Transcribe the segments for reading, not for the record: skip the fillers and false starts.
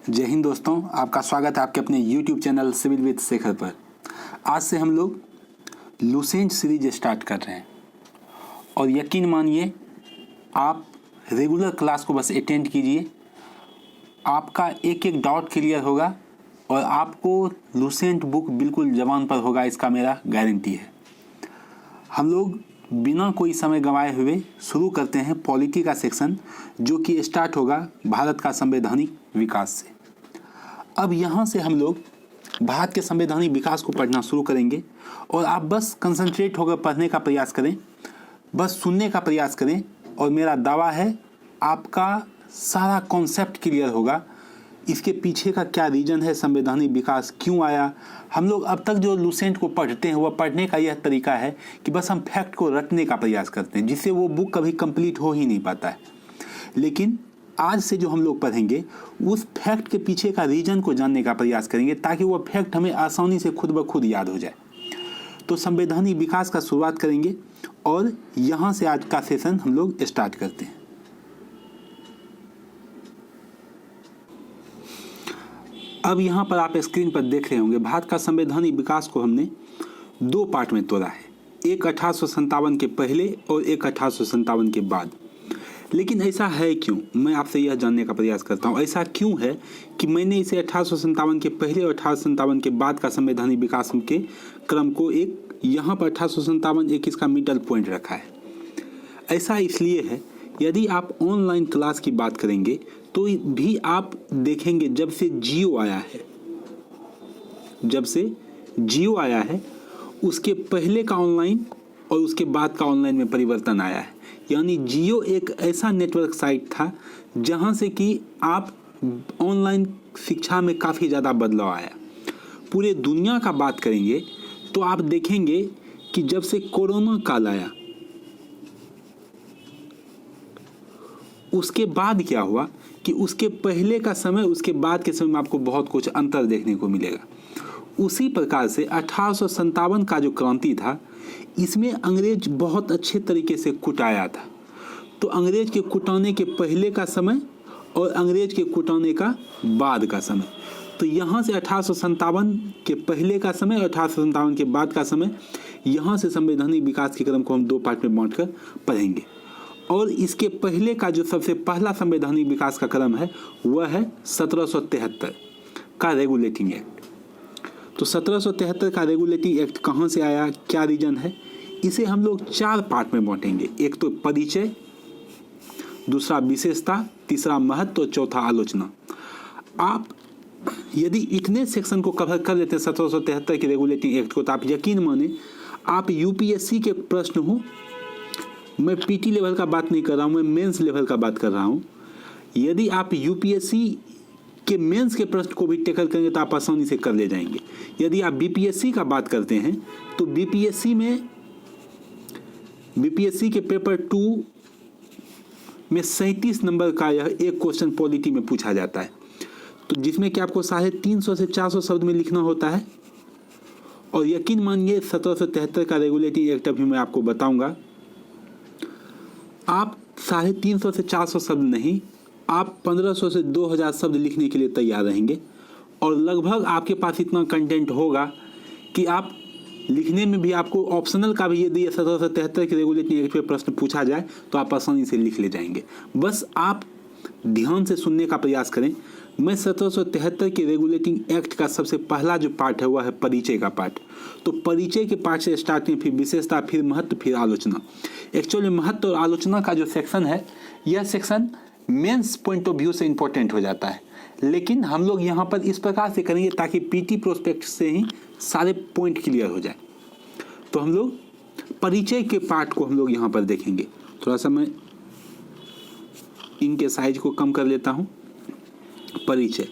जय हिंद दोस्तों, आपका स्वागत है आपके अपने YouTube channel civil with Shekhar पर। आज से हम लोग लुसेंट सीरीज स्टार्ट कर रहे हैं और यकीन मानिए आप रेगुलर क्लास को बस अटेंड कीजिए, आपका एक एक डाउट क्लियर होगा और आपको लुसेंट बुक बिल्कुल ज़बान पर होगा, इसका मेरा गारंटी है। हम लोग बिना कोई समय गंवाए हुए शुरू करते हैं पॉलिटी का सेक्शन, जो कि स्टार्ट होगा भारत का संवैधानिक विकास से। अब यहाँ से हम लोग भारत के संवैधानिक विकास को पढ़ना शुरू करेंगे और आप बस कंसंट्रेट होकर पढ़ने का प्रयास करें, बस सुनने का प्रयास करें और मेरा दावा है आपका सारा कॉन्सेप्ट क्लियर होगा। इसके पीछे का क्या रीज़न है, संवैधानिक विकास क्यों आया। हम लोग अब तक जो लुसेंट को पढ़ते हैं वह पढ़ने का यह तरीका है कि बस हम फैक्ट को रटने का प्रयास करते हैं, जिससे वो बुक कभी कंप्लीट हो ही नहीं पाता है। लेकिन आज से जो हम लोग पढ़ेंगे उस फैक्ट के पीछे का रीज़न को जानने का प्रयास करेंगे, ताकि वह फैक्ट हमें आसानी से खुद ब खुद याद हो जाए। तो संवैधानिक विकास का शुरुआत करेंगे और यहाँ से आज का सेशन हम लोग स्टार्ट करते हैं। अब यहाँ पर आप स्क्रीन पर देख रहे होंगे भारत का संवैधानिक विकास को हमने दो पार्ट में तोड़ा है, एक 1857 के पहले और एक 1857 के बाद। लेकिन ऐसा है क्यों, मैं आपसे यह जानने का प्रयास करता हूँ। ऐसा क्यों है कि मैंने इसे 1857 के पहले और 1857 के बाद का संवैधानिक विकास के क्रम को एक यहाँ पर 1857 एक इसका मिडल पॉइंट रखा है। ऐसा इसलिए है, यदि आप ऑनलाइन क्लास की बात करेंगे तो भी आप देखेंगे जब से जियो आया है उसके पहले का ऑनलाइन और उसके बाद का ऑनलाइन में परिवर्तन आया है। यानी जियो एक ऐसा नेटवर्क साइट था जहां से कि आप ऑनलाइन शिक्षा में काफ़ी ज़्यादा बदलाव आया। पूरे दुनिया का बात करेंगे तो आप देखेंगे कि जब से कोरोना काल आया उसके बाद क्या हुआ कि उसके पहले का समय उसके बाद के समय में आपको बहुत कुछ अंतर देखने को मिलेगा। उसी प्रकार से 1857 का जो क्रांति था, इसमें अंग्रेज बहुत अच्छे तरीके से कुटाया था। तो अंग्रेज के कुटाने के पहले का समय और अंग्रेज के कुटाने का बाद का समय, तो यहाँ से 1857 के पहले का समय और 1857 के बाद का समय, यहाँ से संवैधानिक विकास के क्रम को हम दो पार्ट में बांटकर पढ़ेंगे। और इसके पहले का जो सबसे पहला संवैधानिक विकास का क्रम है वह है 1773 का रेगुलेटिंग एक्ट। तो 1773 का रेगुलेटिंग एक्ट कहाँ से आया, क्या रीजन है, इसे हम लोग चार पार्ट में बांटेंगे। एक तो परिचय, दूसरा विशेषता, तीसरा महत्व और चौथा आलोचना। आप यदि इतने सेक्शन को कवर कर लेते हैं 1773 के रेगुलेटिंग एक्ट को, तो आप यकीन माने आप यूपीएससी के प्रश्न हो, मैं पीटी लेवल का बात नहीं कर रहा हूँ, मैं मेंस लेवल का बात कर रहा हूँ। यदि आप यूपीएससी के मेंस के प्रश्न को भी टैकल करेंगे तो आप आसानी से कर ले जाएंगे। यदि आप बीपीएससी का बात करते हैं तो बीपीएससी के पेपर 2 में 37 नंबर का यह एक क्वेश्चन पॉलिटी में पूछा जाता है, तो जिसमें कि आपको 350 से 400 शब्द में लिखना होता है। और यकीन मानिए 1773 का रेगुलेटिंग एक्ट अभी मैं आपको बताऊंगा, आप 350 से 400 शब्द नहीं, आप 1500 से 2000 शब्द लिखने के लिए तैयार रहेंगे। और लगभग आपके पास इतना कंटेंट होगा कि आप लिखने में भी आपको ऑप्शनल का भी यदि 1773 के रेगुलेटिंग एक्ट पे प्रश्न पूछा जाए तो आप आसानी से लिख ले जाएंगे। बस आप ध्यान से सुनने का प्रयास करें। मैं 1773 के रेगुलेटिंग एक्ट का सबसे पहला जो पार्ट है वह है परिचय का पार्ट। तो परिचय के पार्ट से स्टार्ट में फिर विशेषता, फिर महत्व, फिर आलोचना। एक्चुअली महत्व और आलोचना का जो सेक्शन है, यह section mains point of view से इंपॉर्टेंट हो जाता है, लेकिन हम लोग यहाँ पर इस प्रकार से करेंगे ताकि पीटी प्रोस्पेक्ट से ही सारे पॉइंट क्लियर हो जाए। तो हम लोग परिचय के पार्ट को हम लोग यहाँ पर देखेंगे। थोड़ा सा मैं इनके साइज को कम कर लेता हूँ। परिचय,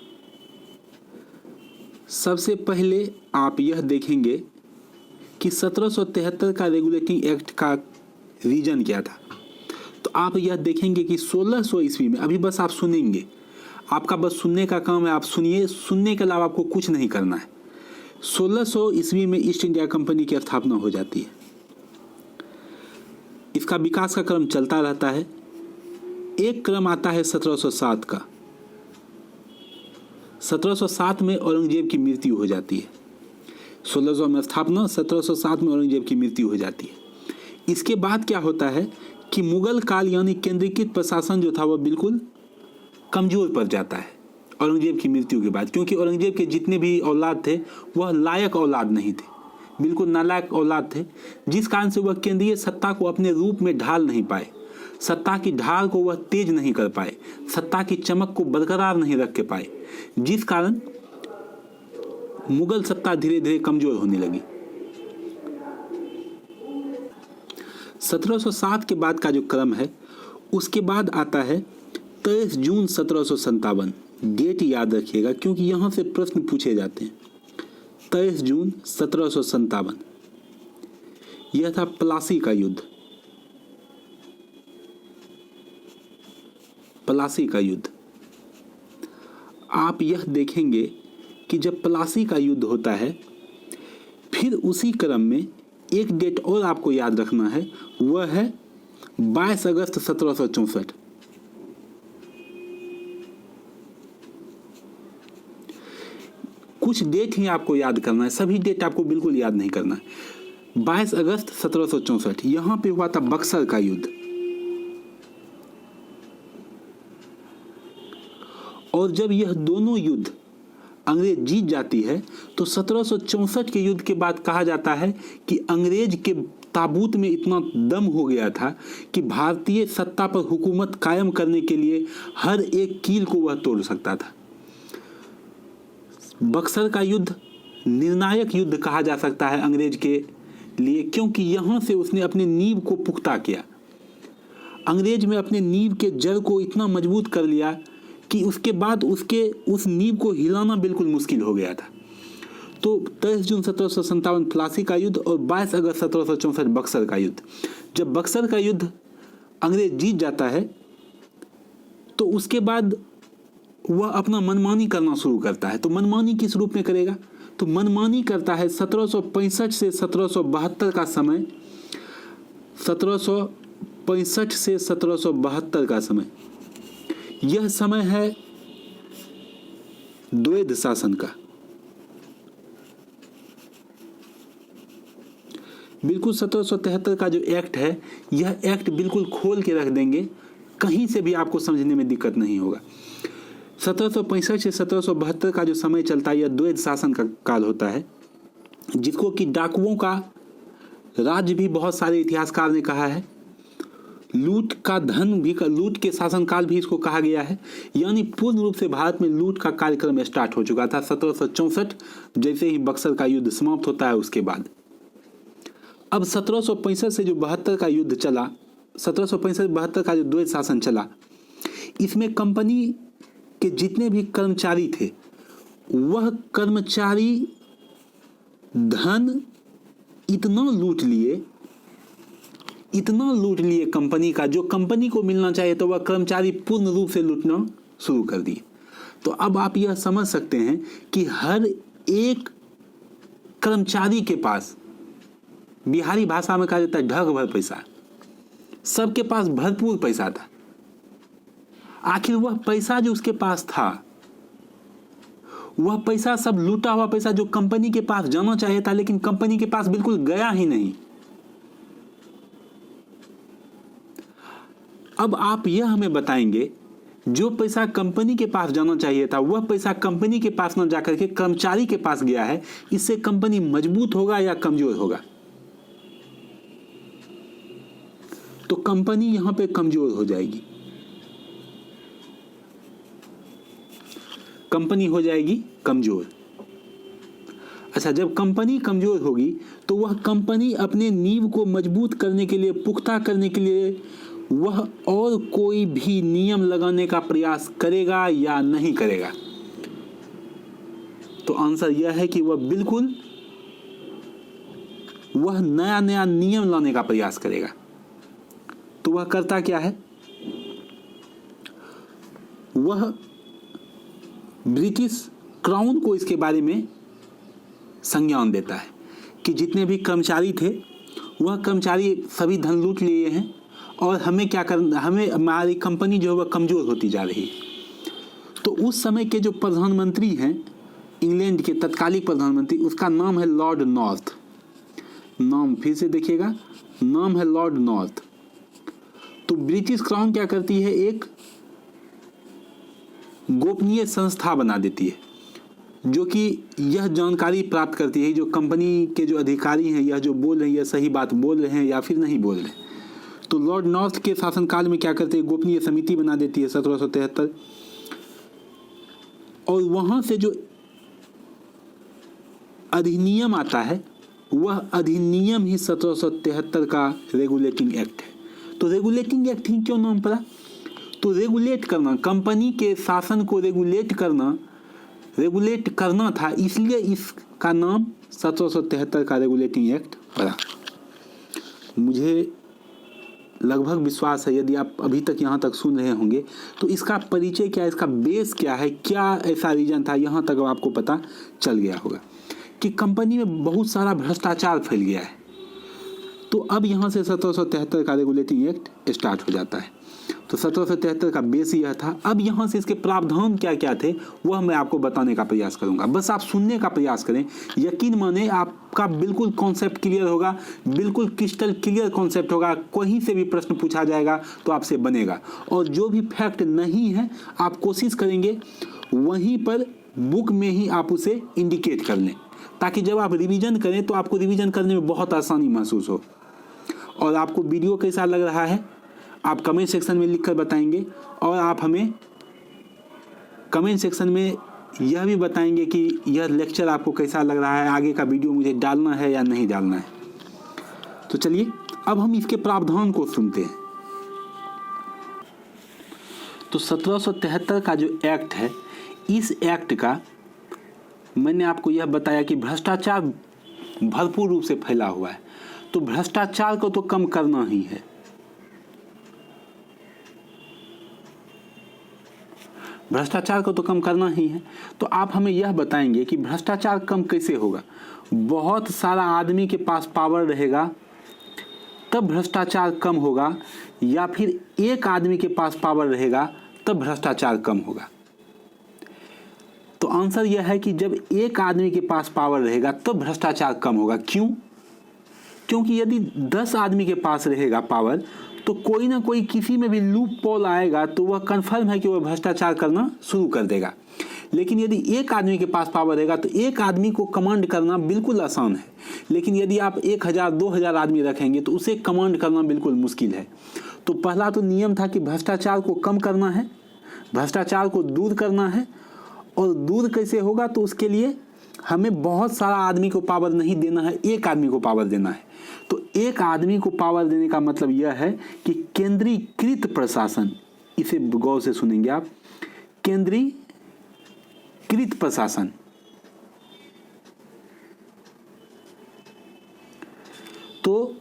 सबसे पहले आप यह देखेंगे कि 1773 का रेगुलेटिंग एक्ट का रीजन क्या था। तो आप यह देखेंगे कि 1600 ईस्वी में, अभी बस आप सुनेंगे, आपका बस सुनने का काम है, आप सुनिए, सुनने के अलावा आपको कुछ नहीं करना है। 1600 ईस्वी में ईस्ट इंडिया कंपनी की स्थापना हो जाती है। इसका विकास का क्रम चलता रहता है। एक क्रम आता है 1707 का, 1707 में औरंगजेब की मृत्यु हो जाती है। 1600 में स्थापना, 1707 में औरंगजेब की मृत्यु हो जाती है। इसके बाद क्या होता है कि मुगल काल यानी केंद्रीकृत प्रशासन जो था वह बिल्कुल कमजोर पड़ जाता है औरंगजेब की मृत्यु के बाद, क्योंकि औरंगजेब के जितने भी औलाद थे वह लायक औलाद नहीं थे, बिल्कुल नालायक औलाद थे, जिस कारण से वह केंद्रीय सत्ता को अपने रूप में ढाल नहीं पाए, सत्ता की ढाल को वह तेज नहीं कर पाए, सत्ता की चमक को बरकरार नहीं रख के पाए, जिस कारण मुगल सत्ता धीरे धीरे कमजोर होने लगी। 1707 के बाद का जो क्रम है उसके बाद आता है 23 जून 1757। डेट याद रखिएगा क्योंकि यहां से प्रश्न पूछे जाते हैं। 23 जून 1757 यह था प्लासी का युद्ध। प्लासी का युद्ध आप यह देखेंगे कि जब प्लासी का युद्ध होता है फिर उसी क्रम में एक डेट और आपको याद रखना है, वह है 22 अगस्त 1764। कुछ डेट ही आपको याद करना है, सभी डेट आपको बिल्कुल याद नहीं करना है। 22 अगस्त 1764 यहां पे हुआ था बक्सर का युद्ध, और जब यह दोनों युद्ध अंग्रेज जीत जाती है तो 1764 के युद्ध के बाद कहा जाता है कि अंग्रेज के ताबूत में इतना दम हो गया था कि भारतीय सत्ता पर हुकूमत कायम करने के लिए हर एक कील को वह तोड़ सकता था। बक्सर का युद्ध निर्णायक युद्ध कहा जा सकता है अंग्रेज के लिए, क्योंकि यहां से उसने अपने नींव को पुख्ता किया। अंग्रेज में अपने नींव के जड़ को इतना मजबूत कर लिया कि उसके बाद उसके उस नींव को हिलाना बिल्कुल मुश्किल हो गया था। तो 23 जून 1757 प्लासी का युद्ध और 22 अगस्त 1764 बक्सर का युद्ध। जब बक्सर का युद्ध अंग्रेज जीत जाता है तो उसके बाद वह अपना मनमानी करना शुरू करता है। तो मनमानी किस रूप में करेगा? तो मनमानी करता है 1765 से 1772 का समय, 1765 से 1772 का समय, यह समय है द्वैध शासन का। बिल्कुल 1773 का जो एक्ट है, यह एक्ट बिल्कुल खोल के रख देंगे, कहीं से भी आपको समझने में दिक्कत नहीं होगा। 1765 से 1772 का जो समय चलता है यह द्वैध शासन का काल होता है, जिसको कि डाकुओं का राज्य भी बहुत सारे इतिहासकार ने कहा है, लूट का धन भी, लूट के शासनकाल भी इसको कहा गया है। यानी पूर्ण रूप से भारत में लूट का कार्यक्रम स्टार्ट हो चुका था 1764 जैसे ही बक्सर का युद्ध समाप्त होता है उसके बाद। अब 1765 से जो 72 का युद्ध चला, 1765-72 का जो द्वैध शासन चला, इसमें कंपनी के जितने भी कर्मचारी थे वह कर्मचारी धन इतना लूट लिए कंपनी का, जो कंपनी को मिलना चाहिए तो वह कर्मचारी पूर्ण रूप से लूटना शुरू कर दिए। तो अब आप यह समझ सकते हैं कि हर एक कर्मचारी के पास, बिहारी भाषा में कहा जाता है ढग भर पैसा, सबके पास भरपूर पैसा था। आखिर वह पैसा जो उसके पास था, वह पैसा सब लूटा हुआ पैसा जो कंपनी के पास जाना चाहिए था, लेकिन कंपनी के पास बिल्कुल गया ही नहीं। अब आप यह हमें बताएंगे, जो पैसा कंपनी के पास जाना चाहिए था वह पैसा कंपनी के पास न जाकर के कर्मचारी के पास गया है, इससे कंपनी मजबूत होगा या कमजोर होगा? तो कंपनी यहां पे कमजोर हो जाएगी, कंपनी हो जाएगी कमजोर। अच्छा, जब कंपनी कमजोर होगी तो वह कंपनी अपने नींव को मजबूत करने के लिए, पुख्ता करने के लिए वह और कोई भी नियम लगाने का प्रयास करेगा या नहीं करेगा? तो आंसर यह है कि वह बिल्कुल वह नया नया नियम लाने का प्रयास करेगा। तो वह करता क्या है? वह ब्रिटिश क्राउन को इसके बारे में संज्ञान देता है कि जितने भी कर्मचारी थे वह कर्मचारी सभी धन लूट लिए हैं और हमें क्या करना, हमें, हमारी कंपनी जो है वह कमजोर होती जा रही है। तो उस समय के जो प्रधानमंत्री हैं इंग्लैंड के तत्कालिक प्रधानमंत्री, उसका नाम है लॉर्ड नॉर्थ। नाम फिर से देखिएगा, नाम है लॉर्ड नॉर्थ। तो ब्रिटिश क्राउन क्या करती है, एक गोपनीय संस्था बना देती है जो कि यह जानकारी प्राप्त करती है जो कंपनी के जो अधिकारी हैं यह जो बोल रहे हैं यह सही बात बोल रहे हैं या फिर नहीं बोल रहे हैं। तो लॉर्ड नॉर्थ के शासनकाल में क्या करते हैं, गोपनीय समिति बना देती है 1773, और वहां से जो अधिनियम आता है वह अधिनियम ही 1773 का रेगुलेटिंग एक्ट है। तो रेगुलेटिंग एक्ट ही क्यों नाम पड़ा, तो रेगुलेट करना, कंपनी के शासन को रेगुलेट करना था, इसलिए इसका नाम 1773 का रेगुलेटिंग एक्ट पड़ा। मुझे लगभग विश्वास है यदि आप अभी तक यहाँ तक सुन रहे होंगे तो इसका परिचय क्या है, इसका बेस क्या है, क्या ऐसा रीजन था, यहाँ तक आपको पता चल गया होगा कि कंपनी में बहुत सारा भ्रष्टाचार फैल गया है। तो अब यहाँ से 1773 का रेगुलेटिंग एक्ट स्टार्ट हो जाता है। तो 1773 का बेस यह था। अब यहाँ से इसके प्रावधान क्या क्या थे वह मैं आपको बताने का प्रयास करूँगा, बस आप सुनने का प्रयास करें। यकीन माने आपका बिल्कुल कॉन्सेप्ट क्लियर होगा, बिल्कुल क्रिस्टल क्लियर कॉन्सेप्ट होगा। कहीं से भी प्रश्न पूछा जाएगा तो आपसे बनेगा, और जो भी फैक्ट नहीं है आप कोशिश करेंगे वहीं पर बुक में ही आप उसे इंडिकेट कर लें, ताकि जब आप रिवीजन करें तो आपको रिवीजन करने में बहुत आसानी महसूस हो। और आपको वीडियो कैसा लग रहा है आप कमेंट सेक्शन में लिखकर बताएंगे, और आप हमें कमेंट सेक्शन में यह भी बताएंगे कि यह लेक्चर आपको कैसा लग रहा है, आगे का वीडियो मुझे डालना है या नहीं डालना है। तो चलिए अब हम इसके प्रावधान को सुनते हैं। तो 1773 का जो एक्ट है, इस एक्ट का मैंने आपको यह बताया कि भ्रष्टाचार भरपूर रूप से फैला हुआ है, तो भ्रष्टाचार को तो कम करना ही है। भ्रष्टाचार को तो कम करना ही है। तो आप हमें यह बताएंगे कि भ्रष्टाचार कम कैसे होगा। बहुत सारा आदमी के पास पावर रहेगा तब भ्रष्टाचार कम होगा, या फिर एक आदमी के पास पावर रहेगा तब भ्रष्टाचार कम होगा। तो आंसर यह है कि जब एक आदमी के पास पावर रहेगा तब भ्रष्टाचार कम होगा। क्यों? क्योंकि यदि 10 आदमी के पास रहेगा पावर तो कोई ना कोई किसी में भी लूप पोल आएगा तो वह कंफर्म है कि वह भ्रष्टाचार करना शुरू कर देगा। लेकिन यदि एक आदमी के पास पावर रहेगा तो एक आदमी को कमांड करना बिल्कुल आसान है, लेकिन यदि आप 1000-2000 आदमी रखेंगे तो उसे कमांड करना बिल्कुल मुश्किल है। तो पहला तो नियम था कि भ्रष्टाचार को कम करना है, भ्रष्टाचार को दूर करना है। और दूर कैसे होगा, तो उसके लिए हमें बहुत सारा आदमी को पावर नहीं देना है, एक आदमी को पावर देना है। तो एक आदमी को पावर देने का मतलब यह है कि केंद्रीकृत प्रशासन, इसे गौर से सुनेंगे आप, केंद्रीकृत प्रशासन। तो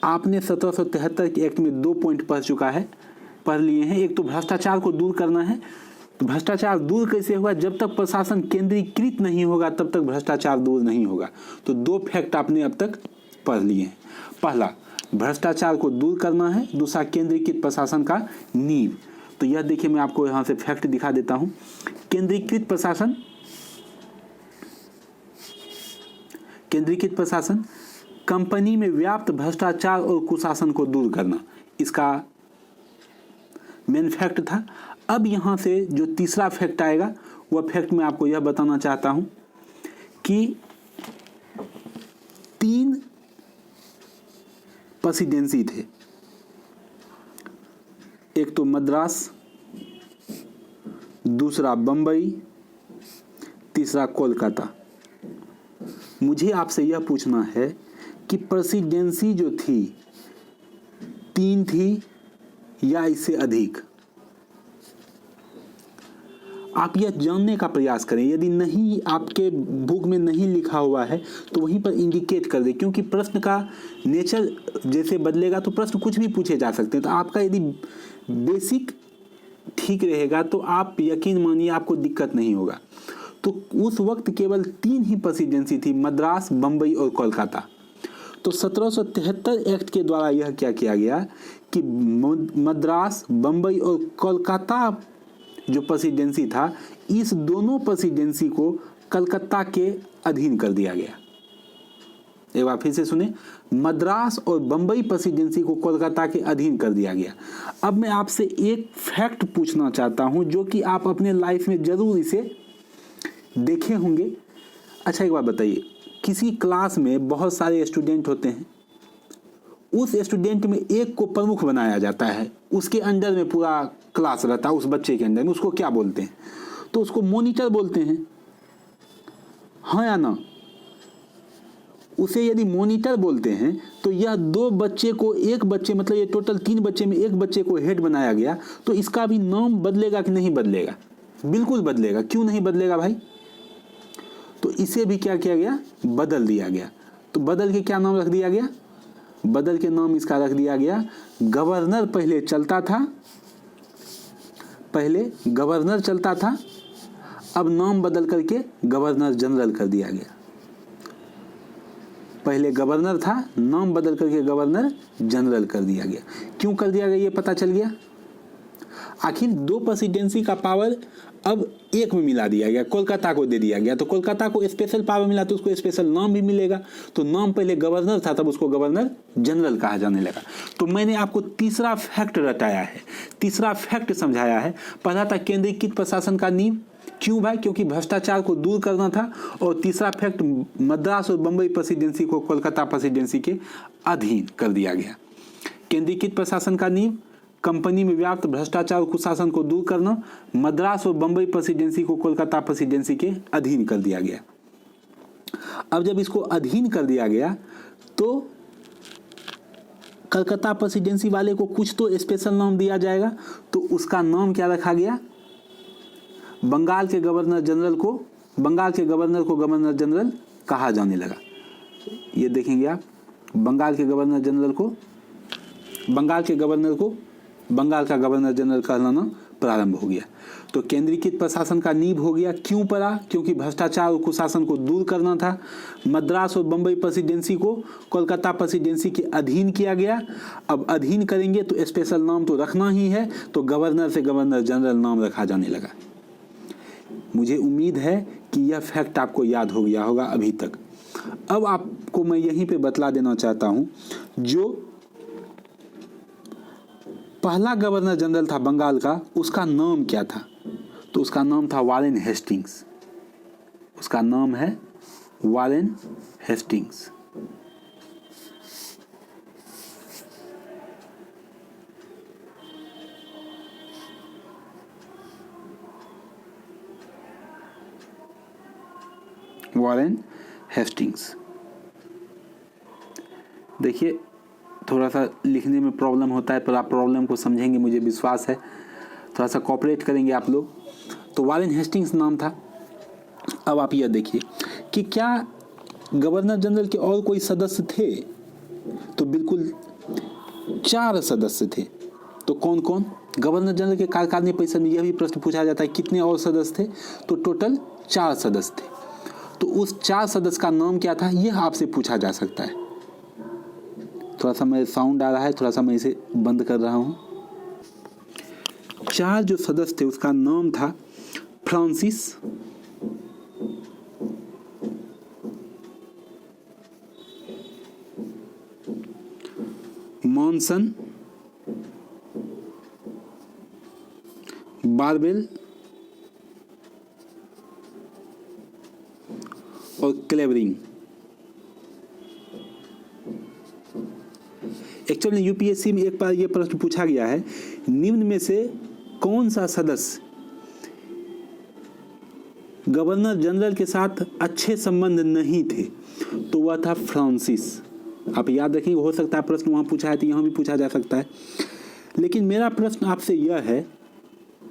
आपने 1773 के एक्ट में 2 पॉइंट पढ़ लिए हैं। एक तो भ्रष्टाचार को दूर करना है। तो भ्रष्टाचार दूर कैसे होगा, जब तक प्रशासन केंद्रीकृत नहीं होगा तब तक भ्रष्टाचार दूर नहीं होगा। तो 2 फैक्ट आपने अब तक पढ़ लिए हैं। पहला भ्रष्टाचार को दूर करना है, दूसरा केंद्रीकृत प्रशासन का नींव। तो यह देखिए मैं आपको यहाँ से फैक्ट दिखा देता हूँ। केंद्रीकृत प्रशासन कंपनी में व्याप्त भ्रष्टाचार और कुशासन को दूर करना, इसका मेन फैक्ट था। अब यहाँ से जो तीसरा फैक्ट आएगा वह फैक्ट मैं आपको यह बताना चाहता हूँ कि 3 प्रेसिडेंसी थे। एक तो मद्रास, दूसरा बंबई, तीसरा कोलकाता। मुझे आपसे यह पूछना है कि प्रेसिडेंसी जो थी 3 थी या इससे अधिक। आप यह जानने का प्रयास करें। यदि नहीं, आपके बुक में नहीं लिखा हुआ है तो वहीं पर इंडिकेट कर दें, क्योंकि प्रश्न का नेचर जैसे बदलेगा तो प्रश्न कुछ भी पूछे जा सकते हैं। तो आपका यदि बेसिक ठीक रहेगा तो आप यकीन मानिए आपको दिक्कत नहीं होगा। तो उस वक्त केवल 3 ही प्रेसिडेंसी थी, मद्रास, बंबई और कोलकाता। तो 1773 एक्ट के द्वारा यह क्या किया गया कि मद्रास, बंबई और कोलकाता जो प्रेसिडेंसी था, इस दोनों प्रेसिडेंसी को कलकत्ता के अधीन कर दिया गया। एक बार फिर से सुने, मद्रास और बंबई प्रेसिडेंसी को कोलकाता के अधीन कर दिया गया। अब मैं आपसे एक फैक्ट पूछना चाहता हूं जो कि आप अपने लाइफ में जरूर इसे देखे होंगे। अच्छा एक बात बताइए, किसी क्लास में बहुत सारे स्टूडेंट होते हैं, उस स्टूडेंट में एक को प्रमुख बनाया जाता है, उसके अंडर में पूरा क्लास रहता है, उस बच्चे के अंदर में, उसको क्या बोलते हैं? तो उसको मॉनिटर बोलते हैं, हाँ या ना? उसे यदि मॉनिटर बोलते हैं तो यह दो बच्चे को, एक बच्चे मतलब ये टोटल 3 बच्चे में एक बच्चे को हेड बनाया गया, तो इसका भी नाम बदलेगा कि नहीं बदलेगा? बिल्कुल बदलेगा। क्यों नहीं बदलेगा भाई? तो इसे भी क्या किया गया? बदल दिया गया। तो बदल के क्या नाम रख दिया गया? बदल के नाम इसका रख दिया गया गवर्नर। पहले चलता था, पहले गवर्नर चलता था, अब नाम बदल करके गवर्नर जनरल कर दिया गया। पहले गवर्नर था, नाम बदल करके गवर्नर जनरल कर दिया गया। क्यों कर दिया गया ये पता चल गया। आखिर 2 प्रेसिडेंसी का पावर अब एक में मिला दिया गया, कोलकाता को दे दिया गया। तो कोलकाता को स्पेशल पावर मिला तो उसको स्पेशल नाम भी मिलेगा। तो नाम पहले गवर्नर था, तब उसको गवर्नर जनरल कहा जाने लगा। तो मैंने आपको तीसरा फैक्ट रटाया है, तीसरा फैक्ट समझाया है। पहला था केंद्रीकृत प्रशासन का नींव। क्यों भाई? क्योंकि भ्रष्टाचार को दूर करना था। और तीसरा फैक्ट, मद्रास और बंबई प्रेसिडेंसी को कोलकाता प्रेसिडेंसी के अधीन कर दिया गया। केंद्रीकृत प्रशासन का नींव, कंपनी में व्याप्त भ्रष्टाचार और कुशासन को दूर करना, मद्रास और बंबई प्रेसिडेंसी को कोलकाता प्रेसिडेंसी के अधीन कर दिया गया। अब जब इसको अधीन कर दिया गया तो कलकत्ता प्रेसिडेंसी वाले को कुछ तो स्पेशल नाम दिया जाएगा। तो उसका नाम क्या रखा गया? बंगाल के गवर्नर जनरल को, बंगाल के गवर्नर को गवर्नर जनरल कहा जाने लगा। ये देखेंगे आप, बंगाल के गवर्नर जनरल को, बंगाल के गवर्नर को बंगाल का गवर्नर जनरल कहलाना प्रारंभ हो गया। तो केंद्रीकृत प्रशासन का नींव हो गया। क्यों पड़ा? क्योंकि भ्रष्टाचार और कुशासन को दूर करना था। मद्रास और बंबई प्रेसिडेंसी को कोलकाता प्रेसिडेंसी के अधीन किया गया। अब अधीन करेंगे तो स्पेशल नाम तो रखना ही है, तो गवर्नर से गवर्नर जनरल नाम रखा जाने लगा। मुझे उम्मीद है कि यह फैक्ट आपको याद हो गया होगा अभी तक। अब आपको मैं यहीं पे बतला देना चाहता हूं, जो पहला गवर्नर जनरल था बंगाल का, उसका नाम क्या था? तो उसका नाम था वारेन हेस्टिंग्स। उसका नाम है वारेन हेस्टिंग्स। Warren Hastings. देखिए थोड़ा सा लिखने में प्रॉब्लम होता है, पर आप प्रॉब्लम को समझेंगे, मुझे विश्वास है। थोड़ा सा कोऑपरेट करेंगे आप लोग। तो वारेन हेस्टिंग्स नाम था। अब आप यह देखिए कि क्या गवर्नर जनरल के और कोई सदस्य थे? तो बिल्कुल 4 सदस्य थे। तो कौन कौन? गवर्नर जनरल के कार्यकारिणी परिषद में यह भी प्रश्न पूछा जाता है कितने और सदस्य थे? तो टोटल 4 सदस्य थे। तो उस 4 सदस्य का नाम क्या था, यह आपसे पूछा जा सकता है। थोड़ा सा मेरे साउंड आ रहा है, थोड़ा सा मैं इसे बंद कर रहा हूं। 4 जो सदस्य थे उसका नाम था फ्रांसिस, मॉनसन, बारबेल और क्लेवरिंग। एक्चुअली यूपीएससी में एक बार यह प्रश्न पूछा गया है, निम्न में से कौन सा सदस्य गवर्नर जनरल के साथ अच्छे संबंध नहीं थे? तो वह था फ्रांसिस। आप याद रखेंगे, हो सकता है प्रश्न वहां पूछा है तो यहां भी पूछा जा सकता है। लेकिन मेरा प्रश्न आपसे यह है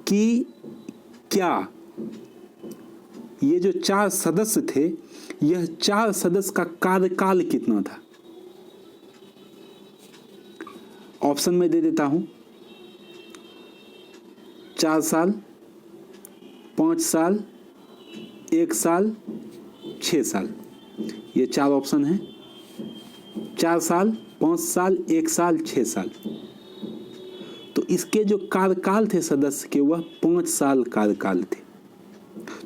कि क्या ये जो 4 सदस्य थे, यह 4 सदस्य का कार्यकाल कितना था? ऑप्शन में दे देता हूं, 4 साल, 5 साल, 1 साल, 6 साल। ये 4 ऑप्शन हैं। 4 साल, 5 साल, 1 साल, 6 साल। तो इसके जो कार्यकाल थे सदस्य के वह 5 साल कार्यकाल थे।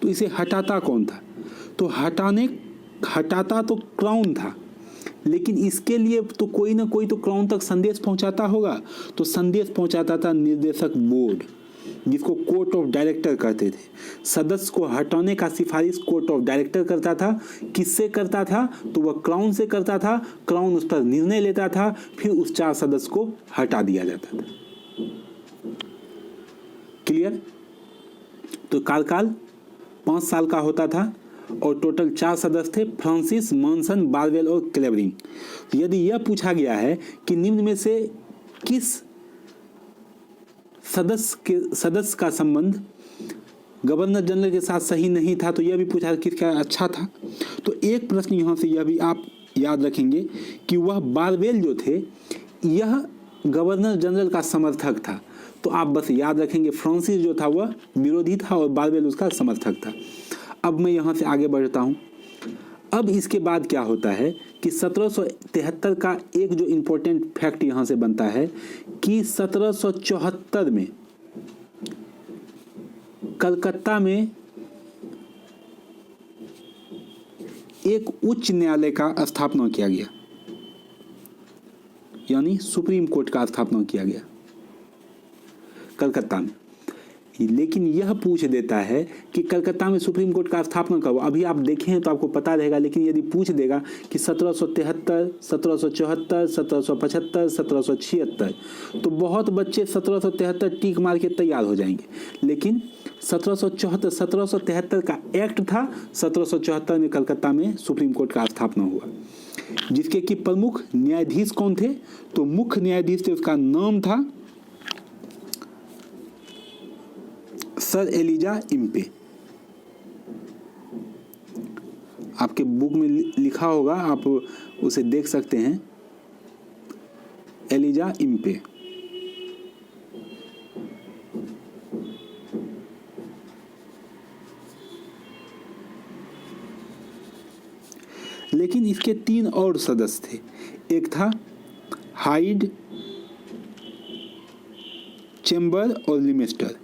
तो इसे हटाता कौन था? तो हटाता तो क्राउन था, लेकिन इसके लिए तो कोई ना कोई तो क्राउन तक संदेश पहुंचाता होगा। तो संदेश पहुंचाता था निर्देशक बोर्ड, जिसको कोर्ट ऑफ डायरेक्टर कहते थे। सदस्य को हटाने का सिफारिश कोर्ट ऑफ डायरेक्टर करता था। किससे करता था? तो वह क्राउन से करता था। क्राउन उस पर निर्णय लेता था, फिर उस 4 सदस्य को हटा दिया जाता था। क्लियर? तो कार्यकाल 5 साल का होता था और टोटल 4 सदस्य थे, फ्रांसिस, मॉनसन, बारवेल और क्लेवरिंग। यदि यह पूछा गया है कि निम्न में से किस सदस्य का संबंध गवर्नर जनरल के साथ सही नहीं था, तो यह भी पूछा किसका अच्छा था। तो एक प्रश्न यहाँ से यह भी आप याद रखेंगे कि वह बारवेल जो थे यह गवर्नर जनरल का समर्थक था। तो आप बस याद रखेंगे फ्रांसिस जो था वह विरोधी था और बारवेल उसका समर्थक था। अब मैं यहाँ से आगे बढ़ता हूँ। अब इसके बाद क्या होता है कि 1773 का एक जो इम्पोर्टेंट फैक्ट यहाँ से बनता है कि 1774 में कलकत्ता में एक उच्च न्यायालय का स्थापना किया गया, यानी सुप्रीम कोर्ट का स्थापना किया गया कलकत्ता में। लेकिन यह पूछ देता है कि कलकत्ता में सुप्रीम कोर्ट का स्थापना कब? अभी आप देखें तो आपको पता रहेगा, लेकिन यदि पूछ देगा कि 1773, 1774, 1775, 1776, तो बहुत बच्चे 1773 टीक मार के तैयार हो जाएंगे। लेकिन 1773 का एक्ट था, 1774 में कलकत्ता में सुप्रीम कोर्ट का स्थापना हुआ, जिसके कि प्रमुख न्यायाधीश कौन थे? तो मुख्य न्यायाधीश थे, उसका नाम था सर एलिजा इम्पे। आपके बुक में लिखा होगा, आप उसे देख सकते हैं, एलिजा इम्पे। लेकिन इसके 3 और सदस्य थे। एक था हाइड, चेम्बर और लिमेस्टर।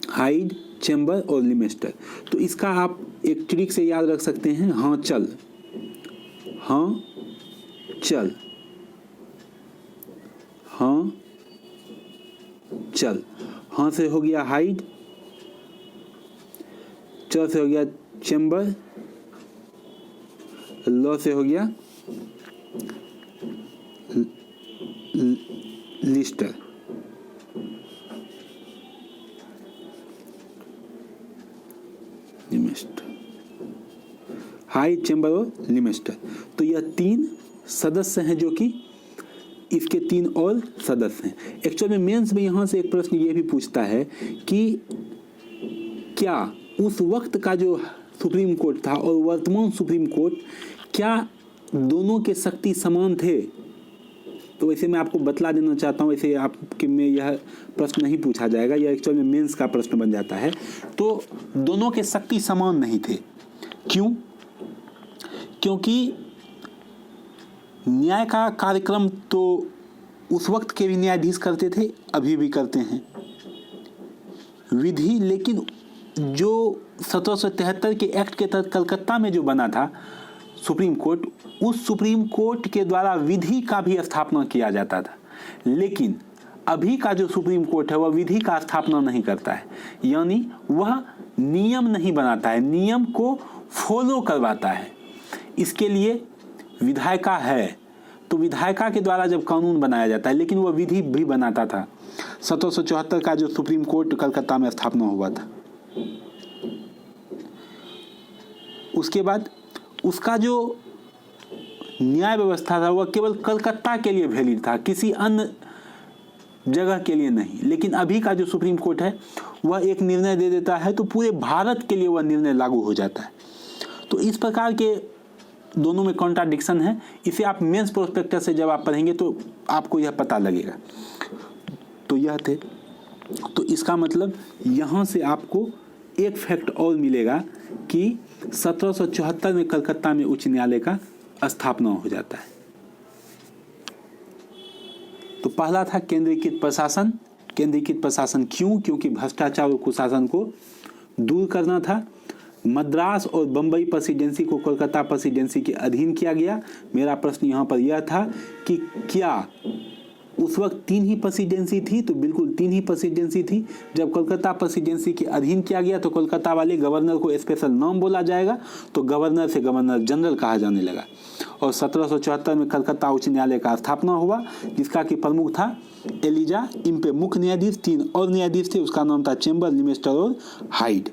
हाइड, चेम्बर और लिमेस्टर। तो इसका आप एक ट्रिक से याद रख सकते हैं, हाँ चल, हाँ चल, हाँ चल। हाँ से हो गया हाइड, च से हो गया चेम्बर, ल से हो गया लिस्टर। हाइड, चेम्बर और लिमेस्टर। तो यह 3 सदस्य हैं जो कि इसके 3 और सदस्य हैं। एक्चुअल में मेंस में यहाँ से एक प्रश्न ये भी पूछता है कि क्या उस वक्त का जो सुप्रीम कोर्ट था और वर्तमान सुप्रीम कोर्ट, क्या दोनों के शक्ति समान थे? तो वैसे मैं आपको बतला देना चाहता हूँ, वैसे आपके में यह प्रश्न नहीं पूछा जाएगा, यह एक्चुअल में मेंस का प्रश्न बन जाता है। तो दोनों के शक्ति समान नहीं थे। क्यों? क्योंकि न्याय का कार्यक्रम तो उस वक्त के भी न्यायाधीश करते थे, अभी भी करते हैं विधि। लेकिन जो 1773 के एक्ट के तहत कलकत्ता में जो बना था सुप्रीम कोर्ट, उस सुप्रीम कोर्ट के द्वारा विधि का भी स्थापना किया जाता था। लेकिन अभी का जो सुप्रीम कोर्ट है वह विधि का स्थापना नहीं करता है, यानी वह नियम नहीं बनाता है, नियम को फॉलो करवाता है। इसके लिए विधायिका है, तो विधायिका के द्वारा जब कानून बनाया जाता है, लेकिन वह विधि भी बनाता था। 1774 का जो सुप्रीम कोर्ट कलकत्ता में स्थापना हुआ था, उसके बाद उसका जो न्याय व्यवस्था था वह केवल कलकत्ता के लिए वैलिड था, किसी अन्य जगह के लिए नहीं। लेकिन अभी का जो सुप्रीम कोर्ट है वह एक निर्णय दे देता है तो पूरे भारत के लिए वह निर्णय लागू हो जाता है। तो इस प्रकार के दोनों में कॉन्ट्राडिक्शन है। इसे आप मेंस प्रोस्पेक्टस से जब आप पढ़ेंगे तो आपको यह पता लगेगा। तो यह थे, तो इसका मतलब यहाँ से आपको एक फैक्ट और मिलेगा कि 1774 में कलकत्ता में उच्च न्यायालय का स्थापना हो जाता है। तो पहला था केंद्रीकृत प्रशासन। केंद्रीकृत प्रशासन क्यों? क्योंकि भ्रष्टाचार और कुशासन को दूर करना था। मद्रास और बम्बई प्रेसिडेंसी को कोलकाता प्रेसिडेंसी के अधीन किया गया। मेरा प्रश्न यहाँ पर यह था कि क्या उस वक्त 3 ही प्रेसिडेंसी थी? तो बिल्कुल 3 ही प्रेसिडेंसी थी। जब कोलकाता प्रेसिडेंसी के अधीन किया गया तो कोलकाता वाले गवर्नर को स्पेशल नाम बोला जाएगा, तो गवर्नर से गवर्नर जनरल कहा जाने लगा। और 1774 में कलकत्ता उच्च न्यायालय का स्थापना हुआ, जिसका कि प्रमुख था एलिजा। इन पे मुख्य न्यायाधीश 3 और न्यायाधीश थे, उसका नाम था चेम्बर, लिमेस्टर और हाइड।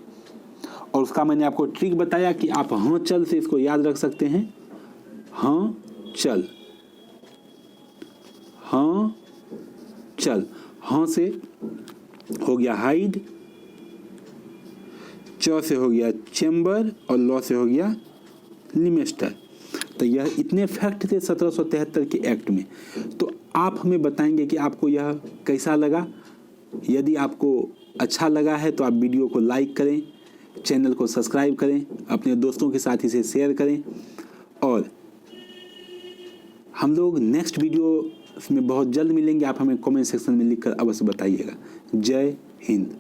और उसका मैंने आपको ट्रिक बताया कि आप हाँ चल से इसको याद रख सकते हैं। हाँ चल, हाँ चल। हाँ से हो गया हाइड, च से हो गया चेम्बर और लॉ से हो गया लिमेस्टर। तो यह इतने फैक्ट थे 1773 के एक्ट में। तो आप हमें बताएंगे कि आपको यह कैसा लगा। यदि आपको अच्छा लगा है तो आप वीडियो को लाइक करें, चैनल को सब्सक्राइब करें, अपने दोस्तों के साथ इसे शेयर करें। और हम लोग नेक्स्ट वीडियो में बहुत जल्द मिलेंगे। आप हमें कमेंट सेक्शन में लिखकर अवश्य बताइएगा। जय हिंद।